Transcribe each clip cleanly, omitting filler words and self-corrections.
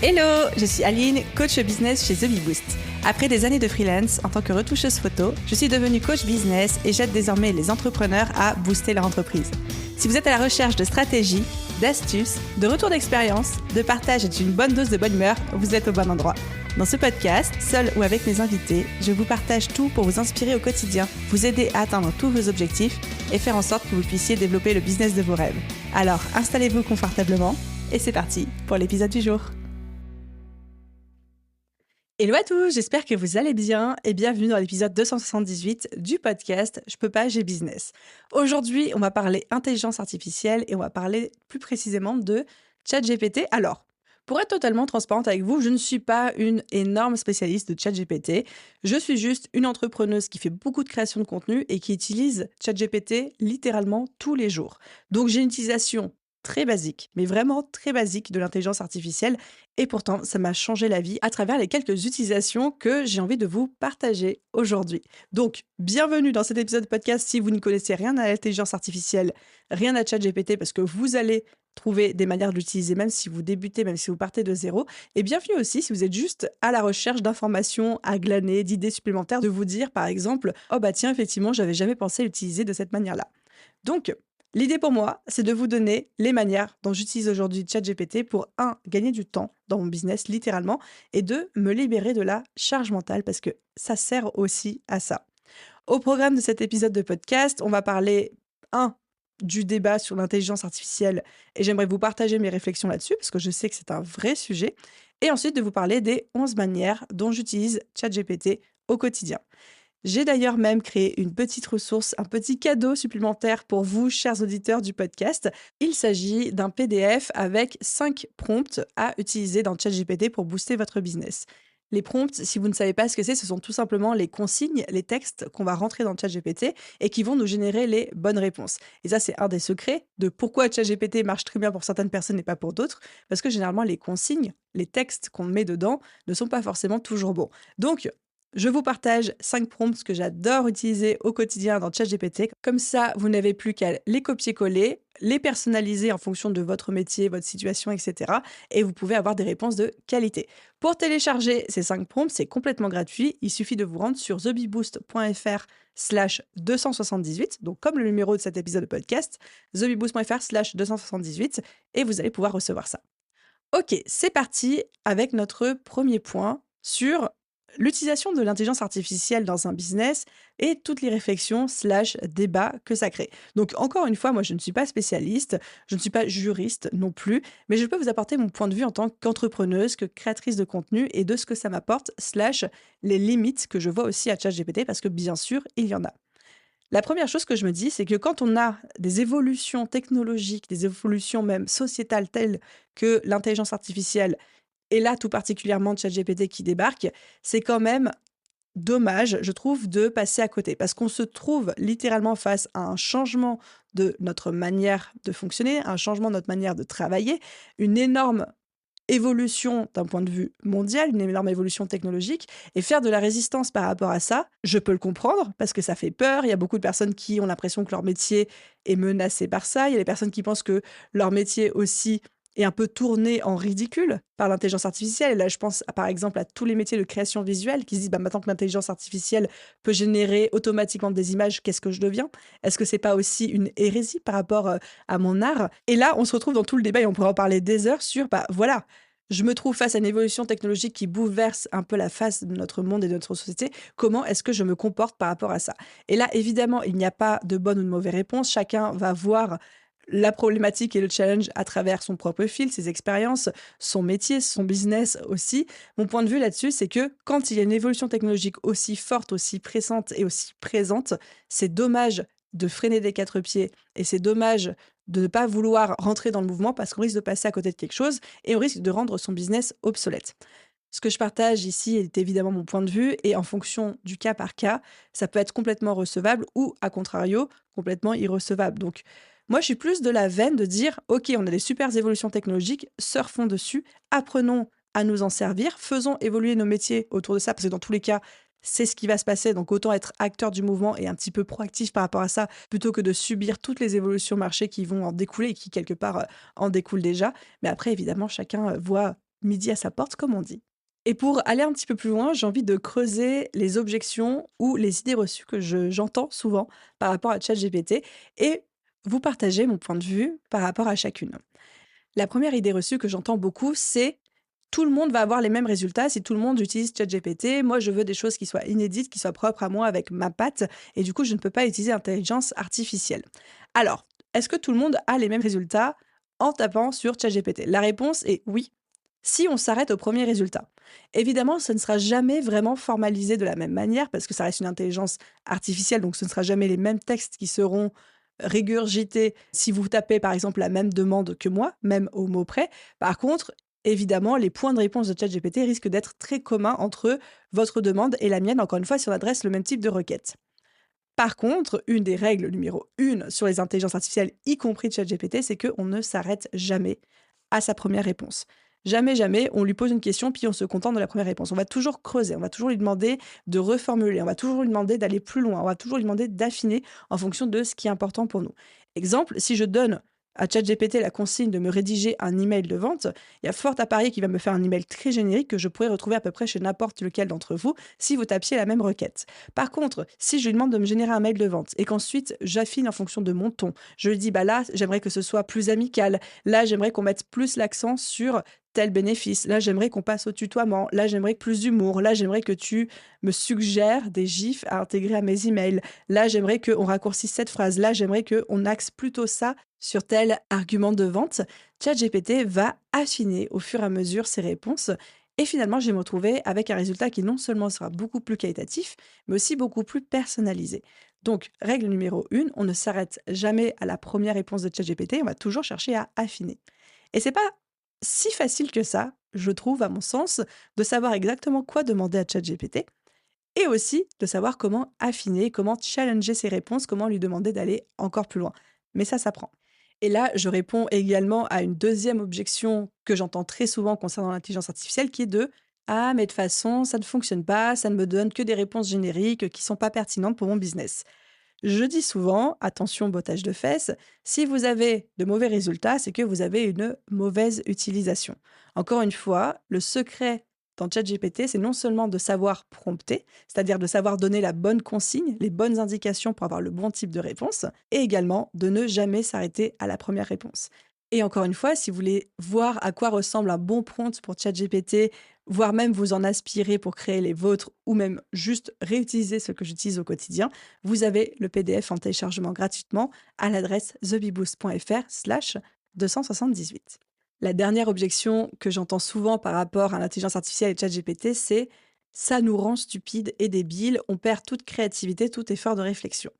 Hello, je suis Aline, coach business chez The Bee Boost. Après des années de freelance en tant que retoucheuse photo, je suis devenue coach business et j'aide désormais les entrepreneurs à booster leur entreprise. Si vous êtes à la recherche de stratégies, d'astuces, de retours d'expérience, de partage et d'une bonne dose de bonne humeur, vous êtes au bon endroit. Dans ce podcast, seul ou avec mes invités, je vous partage tout pour vous inspirer au quotidien, vous aider à atteindre tous vos objectifs et faire en sorte que vous puissiez développer le business de vos rêves. Alors, installez-vous confortablement et c'est parti pour l'épisode du jour. Hello à tous, j'espère que vous allez bien et bienvenue dans l'épisode 278 du podcast Je peux pas, j'ai business. Aujourd'hui, on va parler intelligence artificielle et on va parler plus précisément de ChatGPT. Alors, pour être totalement transparente avec vous, je ne suis pas une énorme spécialiste de ChatGPT. Je suis juste une entrepreneuse qui fait beaucoup de création de contenu et qui utilise ChatGPT littéralement tous les jours. Donc j'ai une utilisation très basique, mais vraiment très basique de l'intelligence artificielle. Et pourtant, ça m'a changé la vie à travers les quelques utilisations que j'ai envie de vous partager aujourd'hui. Donc, bienvenue dans cet épisode de podcast si vous n'y connaissez rien à l'intelligence artificielle, rien à ChatGPT, parce que vous allez trouver des manières de l'utiliser, même si vous débutez, même si vous partez de zéro. Et bienvenue aussi si vous êtes juste à la recherche d'informations à glaner, d'idées supplémentaires, de vous dire, par exemple, « Oh bah tiens, effectivement, j'avais jamais pensé à l'utiliser de cette manière-là. » Donc, l'idée pour moi, c'est de vous donner les manières dont j'utilise aujourd'hui ChatGPT pour, gagner du temps dans mon business, littéralement, et 2, me libérer de la charge mentale parce que ça sert aussi à ça. Au programme de cet épisode de podcast, on va parler, du débat sur l'intelligence artificielle et j'aimerais vous partager mes réflexions là-dessus parce que je sais que c'est un vrai sujet. Et ensuite, de vous parler des 11 manières dont j'utilise ChatGPT au quotidien. J'ai d'ailleurs même créé une petite ressource, un petit cadeau supplémentaire pour vous, chers auditeurs du podcast. Il s'agit d'un PDF avec 5 prompts à utiliser dans ChatGPT pour booster votre business. Les prompts, si vous ne savez pas ce que c'est, ce sont tout simplement les consignes, les textes qu'on va rentrer dans ChatGPT et qui vont nous générer les bonnes réponses. Et ça, c'est un des secrets de pourquoi ChatGPT marche très bien pour certaines personnes et pas pour d'autres, parce que généralement, les consignes, les textes qu'on met dedans ne sont pas forcément toujours bons. Donc, je vous partage 5 prompts que j'adore utiliser au quotidien dans ChatGPT. Comme ça, vous n'avez plus qu'à les copier-coller, les personnaliser en fonction de votre métier, votre situation, etc. Et vous pouvez avoir des réponses de qualité. Pour télécharger ces 5 prompts, c'est complètement gratuit. Il suffit de vous rendre sur thebeeboost.fr/278, donc comme le numéro de cet épisode de podcast, thebeeboost.fr/278, et vous allez pouvoir recevoir ça. Ok, c'est parti avec notre premier point sur l'utilisation de l'intelligence artificielle dans un business et toutes les réflexions / débats que ça crée. Donc encore une fois, moi je ne suis pas spécialiste, je ne suis pas juriste non plus, mais je peux vous apporter mon point de vue en tant qu'entrepreneuse, que créatrice de contenu et de ce que ça m'apporte / les limites que je vois aussi à ChatGPT parce que bien sûr, il y en a. La première chose que je me dis, c'est que quand on a des évolutions technologiques, des évolutions même sociétales telles que l'intelligence artificielle, et là tout particulièrement ChatGPT qui débarque, c'est quand même dommage, je trouve, de passer à côté. Parce qu'on se trouve littéralement face à un changement de notre manière de fonctionner, un changement de notre manière de travailler, une énorme évolution d'un point de vue mondial, une énorme évolution technologique, et faire de la résistance par rapport à ça, je peux le comprendre, parce que ça fait peur, il y a beaucoup de personnes qui ont l'impression que leur métier est menacé par ça, il y a des personnes qui pensent que leur métier aussi est un peu tourné en ridicule par l'intelligence artificielle. Et là, je pense par exemple à tous les métiers de création visuelle qui se disent maintenant que l'intelligence artificielle peut générer automatiquement des images, qu'est-ce que je deviens? Est-ce que c'est pas aussi une hérésie par rapport à mon art? Et là, on se retrouve dans tout le débat et on pourrait en parler des heures sur, voilà, je me trouve face à une évolution technologique qui bouleverse un peu la face de notre monde et de notre société. Comment est-ce que je me comporte par rapport à ça? Et là, évidemment, il n'y a pas de bonne ou de mauvaise réponse. Chacun va voir la problématique et le challenge à travers son propre fil, ses expériences, son métier, son business aussi. Mon point de vue là-dessus, c'est que quand il y a une évolution technologique aussi forte, aussi pressante et aussi présente, c'est dommage de freiner des 4 pieds et c'est dommage de ne pas vouloir rentrer dans le mouvement parce qu'on risque de passer à côté de quelque chose et on risque de rendre son business obsolète. Ce que je partage ici est évidemment mon point de vue et en fonction du cas par cas, ça peut être complètement recevable ou, à contrario, complètement irrecevable. Donc, moi, je suis plus de la veine de dire, OK, on a des super évolutions technologiques, surfons dessus, apprenons à nous en servir, faisons évoluer nos métiers autour de ça, parce que dans tous les cas, c'est ce qui va se passer. Donc, autant être acteur du mouvement et un petit peu proactif par rapport à ça, plutôt que de subir toutes les évolutions marché qui vont en découler et qui, quelque part, en découlent déjà. Mais après, évidemment, chacun voit midi à sa porte, comme on dit. Et pour aller un petit peu plus loin, j'ai envie de creuser les objections ou les idées reçues que j'entends souvent par rapport à ChatGPT et vous partager mon point de vue par rapport à chacune. La première idée reçue que j'entends beaucoup, c'est: «Tout le monde va avoir les mêmes résultats si tout le monde utilise ChatGPT. Moi, je veux des choses qui soient inédites, qui soient propres à moi avec ma patte et du coup, je ne peux pas utiliser l'intelligence artificielle». Alors, est-ce que tout le monde a les mêmes résultats en tapant sur ChatGPT? La réponse est oui, si on s'arrête au premier résultat. Évidemment, ce ne sera jamais vraiment formalisé de la même manière parce que ça reste une intelligence artificielle, donc ce ne sera jamais les mêmes textes qui seront régurgités si vous tapez par exemple la même demande que moi, même au mot près. Par contre, évidemment, les points de réponse de ChatGPT risquent d'être très communs entre votre demande et la mienne, encore une fois, si on adresse le même type de requête. Par contre, une des règles numéro 1 sur les intelligences artificielles, y compris ChatGPT, c'est qu'on ne s'arrête jamais à sa première réponse. Jamais, jamais, on lui pose une question, puis on se contente de la première réponse. On va toujours creuser, on va toujours lui demander de reformuler, on va toujours lui demander d'aller plus loin, on va toujours lui demander d'affiner en fonction de ce qui est important pour nous. Exemple, si je donne à ChatGPT la consigne de me rédiger un email de vente, il y a fort à parier qu'il va me faire un email très générique que je pourrais retrouver à peu près chez n'importe lequel d'entre vous si vous tapiez la même requête. Par contre, si je lui demande de me générer un mail de vente et qu'ensuite j'affine en fonction de mon ton, je lui dis: bah là, j'aimerais que ce soit plus amical. Là, j'aimerais qu'on mette plus l'accent sur tel bénéfice. Là, j'aimerais qu'on passe au tutoiement. Là, j'aimerais plus d'humour. Là, j'aimerais que tu me suggères des gifs à intégrer à mes emails. Là, j'aimerais qu'on raccourcisse cette phrase. Là, j'aimerais qu'on axe plutôt ça sur tel argument de vente. ChatGPT va affiner au fur et à mesure ses réponses. Et finalement, je vais me retrouver avec un résultat qui non seulement sera beaucoup plus qualitatif, mais aussi beaucoup plus personnalisé. Donc, règle numéro 1, on ne s'arrête jamais à la première réponse de ChatGPT, on va toujours chercher à affiner. Et c'est pas si facile que ça, je trouve, à mon sens, de savoir exactement quoi demander à ChatGPT et aussi de savoir comment affiner, comment challenger ses réponses, comment lui demander d'aller encore plus loin. Mais ça s'apprend. Et là, je réponds également à une deuxième objection que j'entends très souvent concernant l'intelligence artificielle qui est de: «Ah, mais de toute façon, ça ne fonctionne pas, ça ne me donne que des réponses génériques qui sont pas pertinentes pour mon business». Je dis souvent, attention bottage de fesses, si vous avez de mauvais résultats, c'est que vous avez une mauvaise utilisation. Encore une fois, le secret dans ChatGPT, c'est non seulement de savoir prompter, c'est-à-dire de savoir donner la bonne consigne, les bonnes indications pour avoir le bon type de réponse, et également de ne jamais s'arrêter à la première réponse. Et encore une fois, si vous voulez voir à quoi ressemble un bon prompt pour ChatGPT, voire même vous en aspirer pour créer les vôtres, ou même juste réutiliser ce que j'utilise au quotidien, vous avez le PDF en téléchargement gratuitement à l'adresse thebiboost.fr/278. La dernière objection que j'entends souvent par rapport à l'intelligence artificielle et ChatGPT, c'est: ça nous rend stupides et débiles, on perd toute créativité, tout effort de réflexion.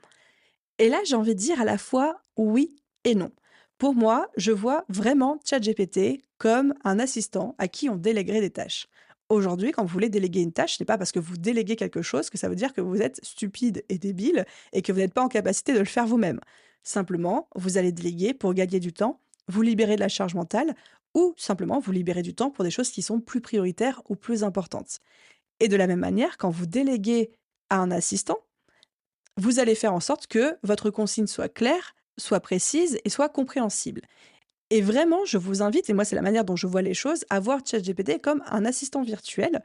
Et là, j'ai envie de dire à la fois oui et non. Pour moi, je vois vraiment ChatGPT comme un assistant à qui on déléguerait des tâches. Aujourd'hui, quand vous voulez déléguer une tâche, ce n'est pas parce que vous déléguez quelque chose que ça veut dire que vous êtes stupide et débile et que vous n'êtes pas en capacité de le faire vous-même. Simplement, vous allez déléguer pour gagner du temps, vous libérer de la charge mentale ou simplement vous libérer du temps pour des choses qui sont plus prioritaires ou plus importantes. Et de la même manière, quand vous déléguez à un assistant, vous allez faire en sorte que votre consigne soit claire, soit précise et soit compréhensible. Et vraiment, je vous invite, et moi c'est la manière dont je vois les choses, à voir ChatGPT comme un assistant virtuel,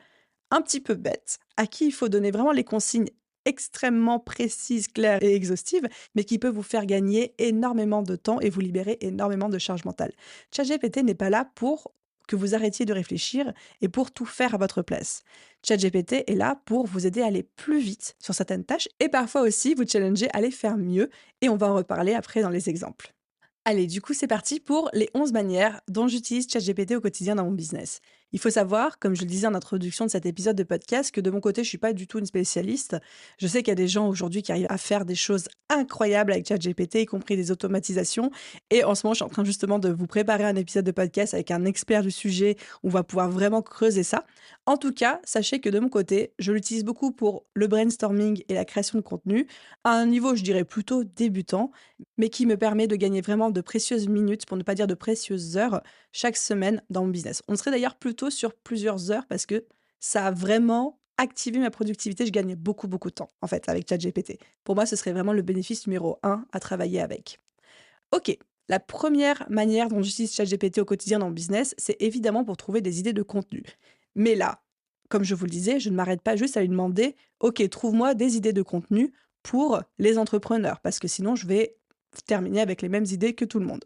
un petit peu bête, à qui il faut donner vraiment les consignes extrêmement précises, claires et exhaustives, mais qui peut vous faire gagner énormément de temps et vous libérer énormément de charge mentale. ChatGPT n'est pas là pour que vous arrêtiez de réfléchir et pour tout faire à votre place. ChatGPT est là pour vous aider à aller plus vite sur certaines tâches et parfois aussi vous challenger à les faire mieux et on va en reparler après dans les exemples. Allez, du coup, c'est parti pour les 11 manières dont j'utilise ChatGPT au quotidien dans mon business. Il faut savoir, comme je le disais en introduction de cet épisode de podcast, que de mon côté, je suis pas du tout une spécialiste. Je sais qu'il y a des gens aujourd'hui qui arrivent à faire des choses incroyables avec ChatGPT, y compris des automatisations. Et en ce moment, je suis en train justement de vous préparer un épisode de podcast avec un expert du sujet où on va pouvoir vraiment creuser ça. En tout cas, sachez que de mon côté, je l'utilise beaucoup pour le brainstorming et la création de contenu, à un niveau, je dirais, plutôt débutant, mais qui me permet de gagner vraiment de précieuses minutes, pour ne pas dire de précieuses heures, chaque semaine dans mon business. On serait d'ailleurs plutôt sur plusieurs heures parce que ça a vraiment activé ma productivité. Je gagne beaucoup, beaucoup de temps, en fait, avec ChatGPT. Pour moi, ce serait vraiment le bénéfice numéro 1 à travailler avec. OK, La première manière dont j'utilise ChatGPT au quotidien dans mon business, c'est évidemment pour trouver des idées de contenu. Mais là, comme je vous le disais, je ne m'arrête pas juste à lui demander: «OK, trouve-moi des idées de contenu pour les entrepreneurs», parce que sinon je vais terminer avec les mêmes idées que tout le monde.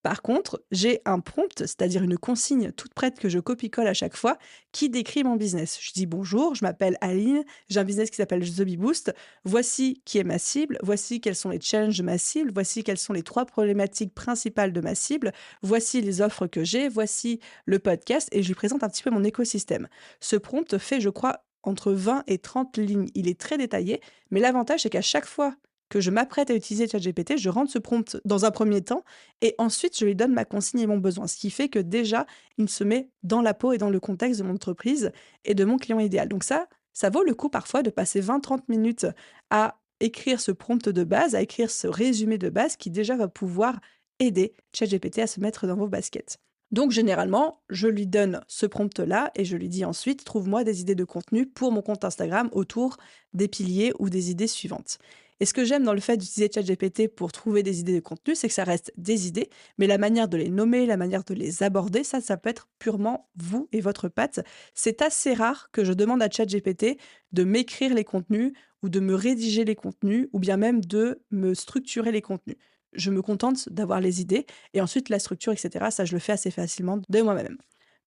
Par contre, j'ai un prompt, c'est-à-dire une consigne toute prête que je copie-colle à chaque fois, qui décrit mon business. Je dis: «Bonjour, je m'appelle Aline, j'ai un business qui s'appelle The Bee Boost. Voici qui est ma cible, voici quels sont les challenges de ma cible, voici quelles sont les 3 problématiques principales de ma cible, voici les offres que j'ai, voici le podcast» et je lui présente un petit peu mon écosystème. Ce prompt fait, je crois, entre 20 et 30 lignes. Il est très détaillé, mais l'avantage, c'est qu'à chaque fois que je m'apprête à utiliser ChatGPT, je rentre ce prompt dans un premier temps et ensuite, je lui donne ma consigne et mon besoin. Ce qui fait que déjà, il se met dans la peau et dans le contexte de mon entreprise et de mon client idéal. Donc ça vaut le coup parfois de passer 20-30 minutes à écrire ce prompt de base, à écrire ce résumé de base qui déjà va pouvoir aider ChatGPT à se mettre dans vos baskets. Donc généralement, je lui donne ce prompt-là et je lui dis ensuite: «Trouve-moi des idées de contenu pour mon compte Instagram autour des piliers ou des idées suivantes». Et ce que j'aime dans le fait d'utiliser ChatGPT pour trouver des idées de contenu, c'est que ça reste des idées, mais la manière de les nommer, la manière de les aborder, ça peut être purement vous et votre patte. C'est assez rare que je demande à ChatGPT de m'écrire les contenus ou de me rédiger les contenus ou bien même de me structurer les contenus. Je me contente d'avoir les idées et ensuite la structure, et cetera, ça je le fais assez facilement de moi-même.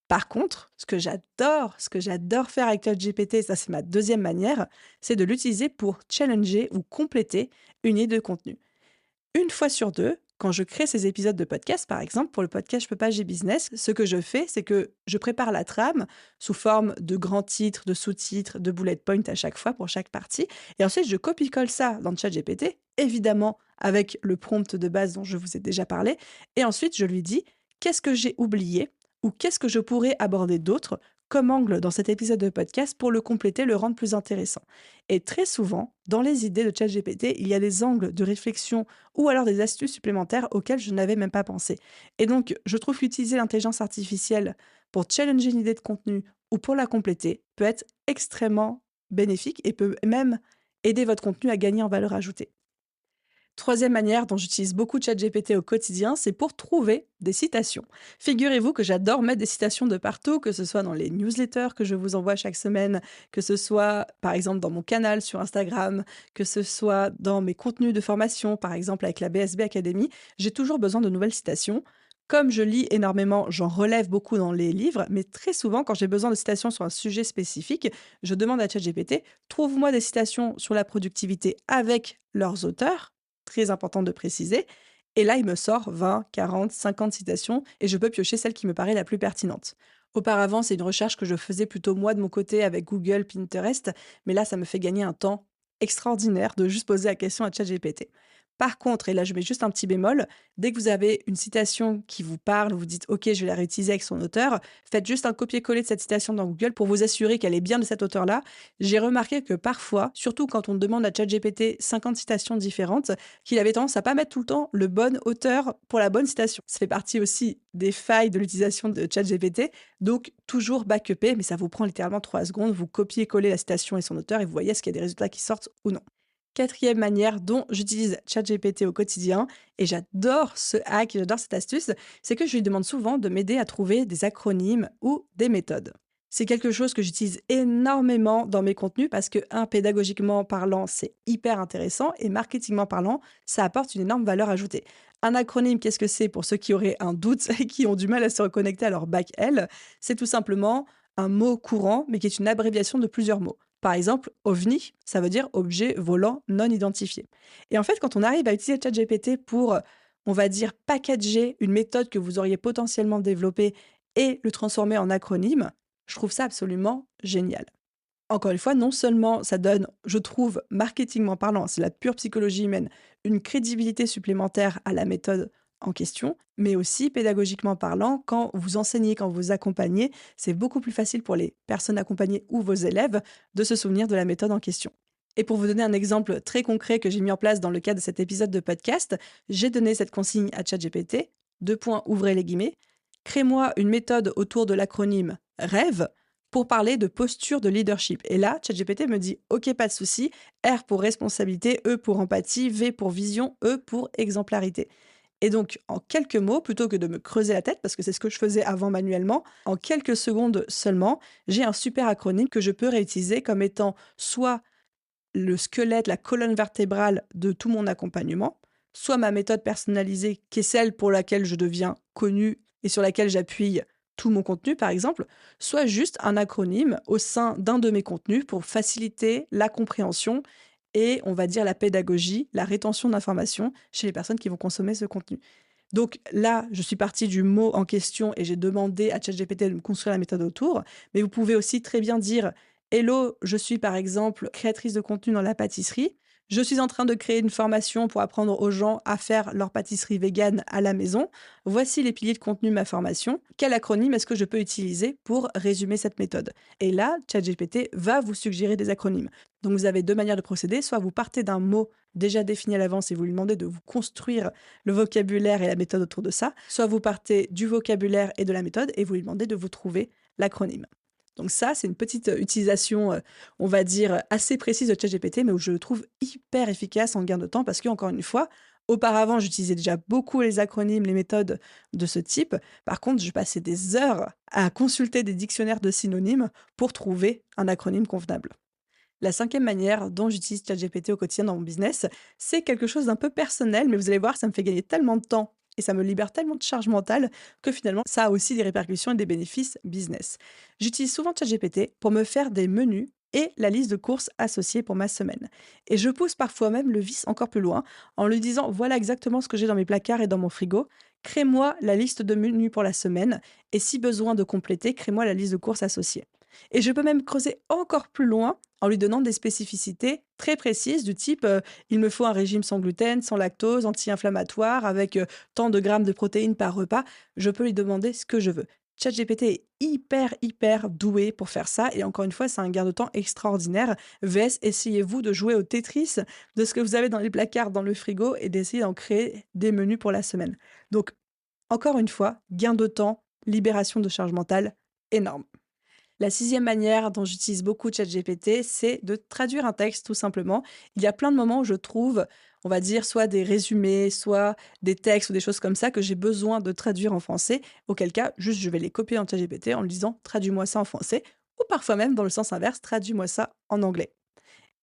Par contre, ce que j'adore faire avec ChatGPT, ça c'est ma deuxième manière, c'est de l'utiliser pour challenger ou compléter une idée de contenu. Une fois sur 2, quand je crée ces épisodes de podcast, par exemple, pour le podcast Je peux pas, j'ai business, ce que je fais, c'est que je prépare la trame sous forme de grands titres, de sous-titres, de bullet points à chaque fois pour chaque partie. Et ensuite, je copie-colle ça dans ChatGPT, évidemment avec le prompt de base dont je vous ai déjà parlé. Et ensuite, je lui dis qu'est-ce que j'ai oublié ou qu'est-ce que je pourrais aborder d'autre comme angle dans cet épisode de podcast pour le compléter, le rendre plus intéressant. Et très souvent, dans les idées de ChatGPT, il y a des angles de réflexion ou alors des astuces supplémentaires auxquelles je n'avais même pas pensé. Et donc, je trouve qu'utiliser l'intelligence artificielle pour challenger une idée de contenu ou pour la compléter peut être extrêmement bénéfique et peut même aider votre contenu à gagner en valeur ajoutée. Troisième manière dont j'utilise beaucoup ChatGPT au quotidien, c'est pour trouver des citations. Figurez-vous que j'adore mettre des citations de partout, que ce soit dans les newsletters que je vous envoie chaque semaine, que ce soit par exemple dans mon canal sur Instagram, que ce soit dans mes contenus de formation, par exemple avec la BSB Academy. J'ai toujours besoin de nouvelles citations. Comme je lis énormément, j'en relève beaucoup dans les livres, mais très souvent, quand j'ai besoin de citations sur un sujet spécifique, je demande à ChatGPT: trouve-moi des citations sur la productivité avec leurs auteurs, très important de préciser. Et là, il me sort 20, 40, 50 citations et je peux piocher celle qui me paraît la plus pertinente. Auparavant, c'est une recherche que je faisais plutôt moi de mon côté avec Google, Pinterest, mais là, ça me fait gagner un temps extraordinaire de juste poser la question à ChatGPT. Par contre, et là je mets juste un petit bémol, dès que vous avez une citation qui vous parle, vous dites OK, je vais la réutiliser avec son auteur, faites juste un copier-coller de cette citation dans Google pour vous assurer qu'elle est bien de cet auteur-là. J'ai remarqué que parfois, surtout quand on demande à ChatGPT 50 citations différentes, qu'il avait tendance à pas mettre tout le temps le bon auteur pour la bonne citation. Ça fait partie aussi des failles de l'utilisation de ChatGPT, donc toujours backuper, mais ça vous prend littéralement 3 secondes, vous copiez-collez la citation et son auteur et vous voyez est-ce qu'il y a des résultats qui sortent ou non. Quatrième manière dont j'utilise ChatGPT au quotidien, et j'adore ce hack, j'adore cette astuce, c'est que je lui demande souvent de m'aider à trouver des acronymes ou des méthodes. C'est quelque chose que j'utilise énormément dans mes contenus parce que, un, pédagogiquement parlant, c'est hyper intéressant et marketingment parlant, ça apporte une énorme valeur ajoutée. Un acronyme, qu'est-ce que c'est pour ceux qui auraient un doute et qui ont du mal à se reconnecter à leur bac L? C'est tout simplement un mot courant, mais qui est une abréviation de plusieurs mots. Par exemple, OVNI, ça veut dire objet volant non identifié. Et en fait, quand on arrive à utiliser ChatGPT pour, on va dire, packager une méthode que vous auriez potentiellement développée et le transformer en acronyme, je trouve ça absolument génial. Encore une fois, non seulement ça donne, je trouve, marketingment parlant, c'est la pure psychologie humaine, une crédibilité supplémentaire à la méthode en question, mais aussi pédagogiquement parlant, quand vous enseignez, quand vous accompagnez, c'est beaucoup plus facile pour les personnes accompagnées ou vos élèves de se souvenir de la méthode en question. Et pour vous donner un exemple très concret que j'ai mis en place dans le cadre de cet épisode de podcast, j'ai donné cette consigne à ChatGPT, deux points, ouvrez les guillemets, crée-moi une méthode autour de l'acronyme REVE pour parler de posture de leadership. Et là, ChatGPT me dit OK, pas de souci, R pour responsabilité, E pour empathie, V pour vision, E pour exemplarité. Et donc, en quelques mots, plutôt que de me creuser la tête, parce que c'est ce que je faisais avant manuellement, en quelques secondes seulement, j'ai un super acronyme que je peux réutiliser comme étant soit le squelette, la colonne vertébrale de tout mon accompagnement, soit ma méthode personnalisée, qui est celle pour laquelle je deviens connue et sur laquelle j'appuie tout mon contenu, par exemple, soit juste un acronyme au sein d'un de mes contenus pour faciliter la compréhension et, on va dire, la pédagogie, la rétention d'informations chez les personnes qui vont consommer ce contenu. Donc là, je suis partie du mot en question et j'ai demandé à ChatGPT de me construire la méthode autour. Mais vous pouvez aussi très bien dire: «Hello, je suis par exemple créatrice de contenu dans la pâtisserie. Je suis en train de créer une formation pour apprendre aux gens à faire leur pâtisserie végane à la maison. Voici les piliers de contenu de ma formation. Quel acronyme est-ce que je peux utiliser pour résumer cette méthode?» Et là, ChatGPT va vous suggérer des acronymes. Donc vous avez 2 manières de procéder. Soit vous partez d'un mot déjà défini à l'avance et vous lui demandez de vous construire le vocabulaire et la méthode autour de ça, soit vous partez du vocabulaire et de la méthode et vous lui demandez de vous trouver l'acronyme. Donc ça, c'est une petite utilisation, on va dire, assez précise de ChatGPT, mais où je le trouve hyper efficace en gain de temps parce que encore une fois, auparavant, j'utilisais déjà beaucoup les acronymes, les méthodes de ce type. Par contre, je passais des heures à consulter des dictionnaires de synonymes pour trouver un acronyme convenable. La cinquième manière dont j'utilise ChatGPT au quotidien dans mon business, c'est quelque chose d'un peu personnel, mais vous allez voir, ça me fait gagner tellement de temps et ça me libère tellement de charge mentale que finalement, ça a aussi des répercussions et des bénéfices business. J'utilise souvent ChatGPT pour me faire des menus et la liste de courses associées pour ma semaine. Et je pousse parfois même le vice encore plus loin en lui disant: voilà exactement ce que j'ai dans mes placards et dans mon frigo. Crée-moi la liste de menus pour la semaine et si besoin de compléter, crée-moi la liste de courses associées. Et je peux même creuser encore plus loin en lui donnant des spécificités très précises du type, il me faut un régime sans gluten, sans lactose, anti-inflammatoire, avec, tant de grammes de protéines par repas. Je peux lui demander ce que je veux. ChatGPT est hyper, hyper doué pour faire ça et encore une fois, c'est un gain de temps extraordinaire. VS, essayez-vous de jouer au Tetris de ce que vous avez dans les placards, dans le frigo et d'essayer d'en créer des menus pour la semaine. Donc encore une fois, gain de temps, libération de charge mentale énorme. La sixième manière dont j'utilise beaucoup ChatGPT, c'est de traduire un texte tout simplement. Il y a plein de moments où je trouve, on va dire, soit des résumés, soit des textes ou des choses comme ça que j'ai besoin de traduire en français, auquel cas, juste je vais les copier en ChatGPT en lui disant: «Traduis-moi ça en français» ou parfois même dans le sens inverse: «Traduis-moi ça en anglais».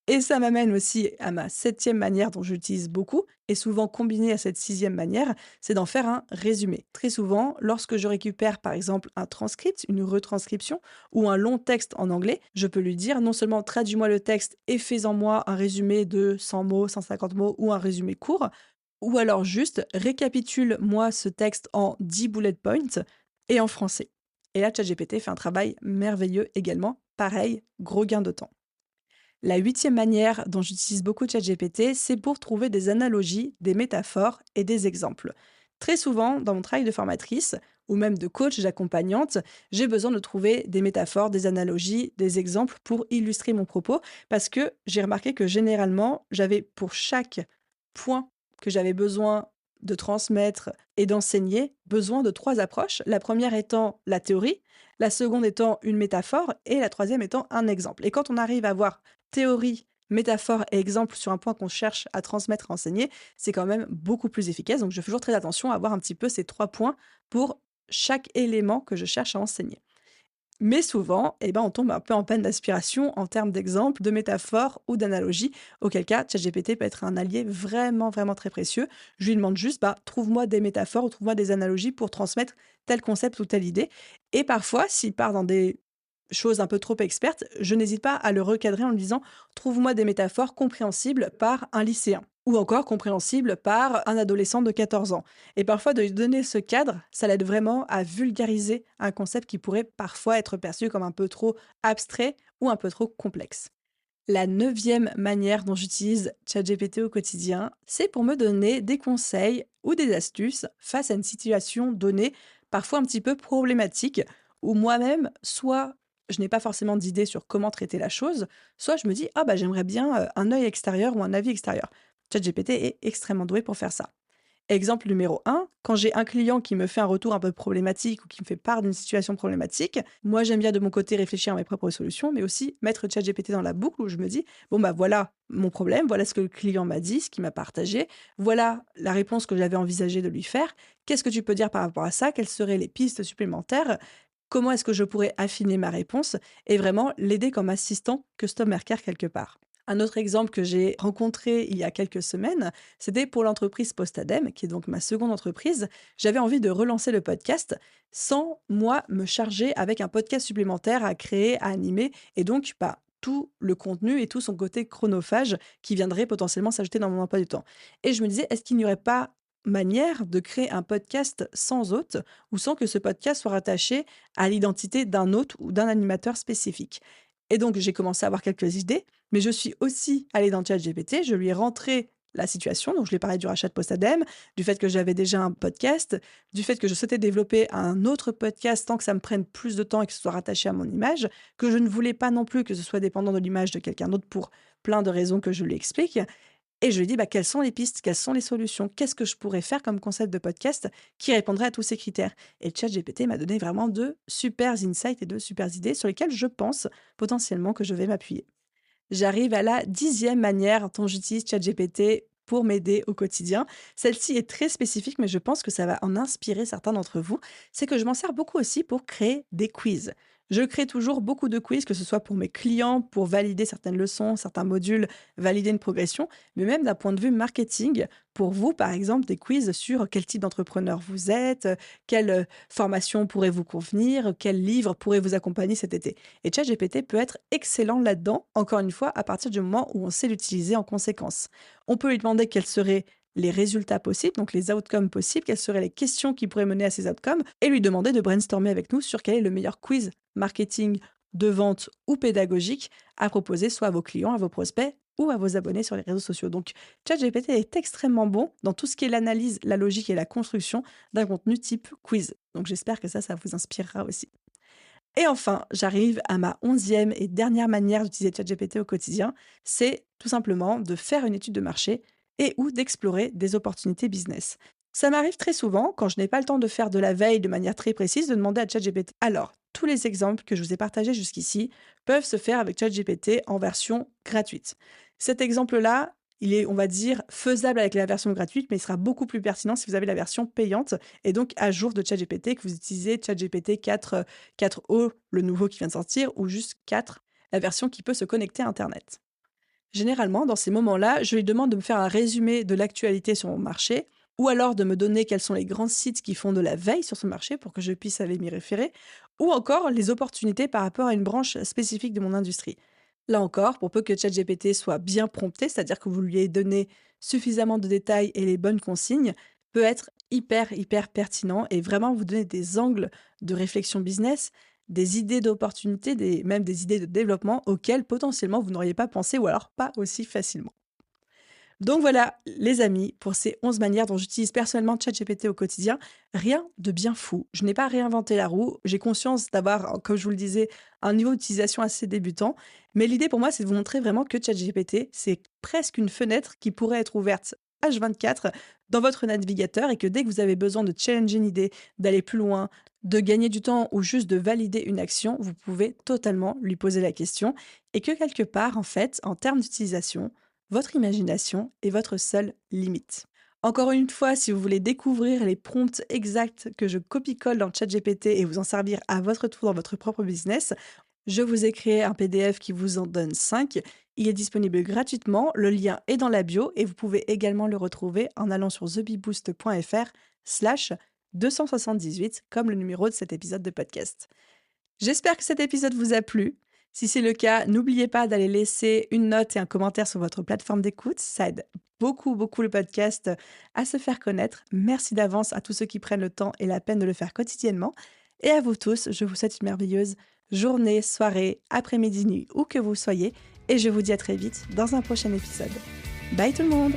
Et ça m'amène aussi à ma septième manière dont j'utilise beaucoup et souvent combinée à cette sixième manière, c'est d'en faire un résumé. Très souvent, lorsque je récupère par exemple un transcript, une retranscription ou un long texte en anglais, je peux lui dire non seulement traduis-moi le texte et fais-en moi un résumé de 100 mots, 150 mots ou un résumé court, ou alors juste récapitule-moi ce texte en 10 bullet points et en français. Et là, ChatGPT fait un travail merveilleux également. Pareil, gros gain de temps. La huitième manière dont j'utilise beaucoup ChatGPT, c'est pour trouver des analogies, des métaphores et des exemples. Très souvent, dans mon travail de formatrice ou même de coach, d'accompagnante, j'ai besoin de trouver des métaphores, des analogies, des exemples pour illustrer mon propos parce que j'ai remarqué que généralement, j'avais pour chaque point que j'avais besoin de transmettre et d'enseigner, besoin de trois approches. La première étant la théorie, la seconde étant une métaphore et la troisième étant un exemple. Et quand on arrive à avoir théorie, métaphore et exemple sur un point qu'on cherche à transmettre, à enseigner, c'est quand même beaucoup plus efficace. Donc je fais toujours très attention à avoir un petit peu ces 3 points pour chaque élément que je cherche à enseigner. Mais souvent, eh ben, on tombe un peu en panne d'inspiration en termes d'exemples, de métaphores ou d'analogies, auquel cas ChatGPT peut être un allié vraiment, vraiment très précieux. Je lui demande juste, bah, trouve-moi des métaphores ou trouve-moi des analogies pour transmettre tel concept ou telle idée. Et parfois, s'il part dans des choses un peu trop expertes, je n'hésite pas à le recadrer en lui disant: «Trouve-moi des métaphores compréhensibles par un lycéen» ou encore compréhensibles par un adolescent de 14 ans. Et parfois de lui donner ce cadre, ça l'aide vraiment à vulgariser un concept qui pourrait parfois être perçu comme un peu trop abstrait ou un peu trop complexe. La neuvième manière dont j'utilise ChatGPT au quotidien, c'est pour me donner des conseils ou des astuces face à une situation donnée, parfois un petit peu problématique, où moi-même, soit je n'ai pas forcément d'idée sur comment traiter la chose, soit je me dis: ah bah j'aimerais bien un œil extérieur ou un avis extérieur. ChatGPT est extrêmement doué pour faire ça. Exemple numéro 1, quand j'ai un client qui me fait un retour un peu problématique ou qui me fait part d'une situation problématique, moi j'aime bien de mon côté réfléchir à mes propres solutions, mais aussi mettre ChatGPT dans la boucle où je me dis, bon bah voilà mon problème, voilà ce que le client m'a dit, ce qu'il m'a partagé, voilà la réponse que j'avais envisagé de lui faire, qu'est-ce que tu peux dire par rapport à ça, quelles seraient les pistes supplémentaires, comment est-ce que je pourrais affiner ma réponse et vraiment l'aider comme assistant customer care quelque part. Un autre exemple que j'ai rencontré il y a quelques semaines, c'était pour l'entreprise Postadem, qui est donc ma seconde entreprise. J'avais envie de relancer le podcast sans, moi, me charger avec un podcast supplémentaire à créer, à animer, et donc tout le contenu et tout son côté chronophage qui viendrait potentiellement s'ajouter dans mon emploi du temps. Et je me disais, est-ce qu'il n'y aurait pas manière de créer un podcast sans hôte ou sans que ce podcast soit rattaché à l'identité d'un hôte ou d'un animateur spécifique? Et donc, j'ai commencé à avoir quelques idées, mais je suis aussi allée dans ChatGPT, je lui ai rentré la situation, donc je lui ai parlé du rachat de Postadem, du fait que j'avais déjà un podcast, du fait que je souhaitais développer un autre podcast tant que ça me prenne plus de temps et que ce soit rattaché à mon image, que je ne voulais pas non plus que ce soit dépendant de l'image de quelqu'un d'autre pour plein de raisons que je lui explique. Et je lui ai dit, bah, quelles sont les pistes, quelles sont les solutions, qu'est-ce que je pourrais faire comme concept de podcast qui répondrait à tous ces critères. Et ChatGPT m'a donné vraiment de super insights et de super idées sur lesquelles je pense potentiellement que je vais m'appuyer. J'arrive à la 10e manière dont j'utilise ChatGPT pour m'aider au quotidien. Celle-ci est très spécifique, mais je pense que ça va en inspirer certains d'entre vous. C'est que je m'en sers beaucoup aussi pour créer des quiz. Je crée toujours beaucoup de quiz, que ce soit pour mes clients, pour valider certaines leçons, certains modules, valider une progression, mais même d'un point de vue marketing, pour vous, par exemple, des quiz sur quel type d'entrepreneur vous êtes, quelle formation pourrait vous convenir, quel livre pourrait vous accompagner cet été. Et ChatGPT peut être excellent là-dedans, encore une fois, à partir du moment où on sait l'utiliser en conséquence. On peut lui demander quels seraient les résultats possibles, donc les outcomes possibles, quelles seraient les questions qui pourraient mener à ces outcomes, et lui demander de brainstormer avec nous sur quel est le meilleur quiz marketing, de vente ou pédagogique à proposer soit à vos clients, à vos prospects ou à vos abonnés sur les réseaux sociaux. Donc ChatGPT est extrêmement bon dans tout ce qui est l'analyse, la logique et la construction d'un contenu type quiz. Donc j'espère que ça vous inspirera aussi. Et enfin, j'arrive à ma 11e et dernière manière d'utiliser ChatGPT au quotidien, c'est tout simplement de faire une étude de marché et ou d'explorer des opportunités business. Ça m'arrive très souvent, quand je n'ai pas le temps de faire de la veille de manière très précise, de demander à ChatGPT. Alors, tous les exemples que je vous ai partagés jusqu'ici peuvent se faire avec ChatGPT en version gratuite. Cet exemple-là, il est, on va dire, faisable avec la version gratuite, mais il sera beaucoup plus pertinent si vous avez la version payante et donc à jour de ChatGPT, que vous utilisez ChatGPT 4o, le nouveau qui vient de sortir, ou juste 4, la version qui peut se connecter à Internet. Généralement, dans ces moments-là, je lui demande de me faire un résumé de l'actualité sur mon marché, ou alors de me donner quels sont les grands sites qui font de la veille sur ce marché pour que je puisse aller m'y référer, ou encore les opportunités par rapport à une branche spécifique de mon industrie. Là encore, pour peu que ChatGPT soit bien prompté, c'est-à-dire que vous lui ayez donné suffisamment de détails et les bonnes consignes, peut être hyper pertinent et vraiment vous donner des angles de réflexion business, des idées d'opportunités, même des idées de développement auxquelles potentiellement vous n'auriez pas pensé ou alors pas aussi facilement. Donc voilà, les amis, pour ces 11 manières dont j'utilise personnellement ChatGPT au quotidien, rien de bien fou. Je n'ai pas réinventé la roue. J'ai conscience d'avoir, comme je vous le disais, un niveau d'utilisation assez débutant. Mais l'idée pour moi, c'est de vous montrer vraiment que ChatGPT, c'est presque une fenêtre qui pourrait être ouverte H24 dans votre navigateur et que dès que vous avez besoin de challenger une idée, d'aller plus loin, de gagner du temps ou juste de valider une action, vous pouvez totalement lui poser la question et que quelque part, en fait, en termes d'utilisation, votre imagination est votre seule limite. Encore une fois, si vous voulez découvrir les prompts exacts que je copie-colle dans ChatGPT et vous en servir à votre tour dans votre propre business, je vous ai créé un PDF qui vous en donne 5. Il est disponible gratuitement, le lien est dans la bio et vous pouvez également le retrouver en allant sur thebeboost.fr/278 comme le numéro de cet épisode de podcast. J'espère que cet épisode vous a plu. Si c'est le cas, n'oubliez pas d'aller laisser une note et un commentaire sur votre plateforme d'écoute. Ça aide beaucoup le podcast à se faire connaître. Merci d'avance à tous ceux qui prennent le temps et la peine de le faire quotidiennement. Et à vous tous, je vous souhaite une merveilleuse journée, soirée, après-midi, nuit, où que vous soyez. Et je vous dis à très vite dans un prochain épisode. Bye tout le monde!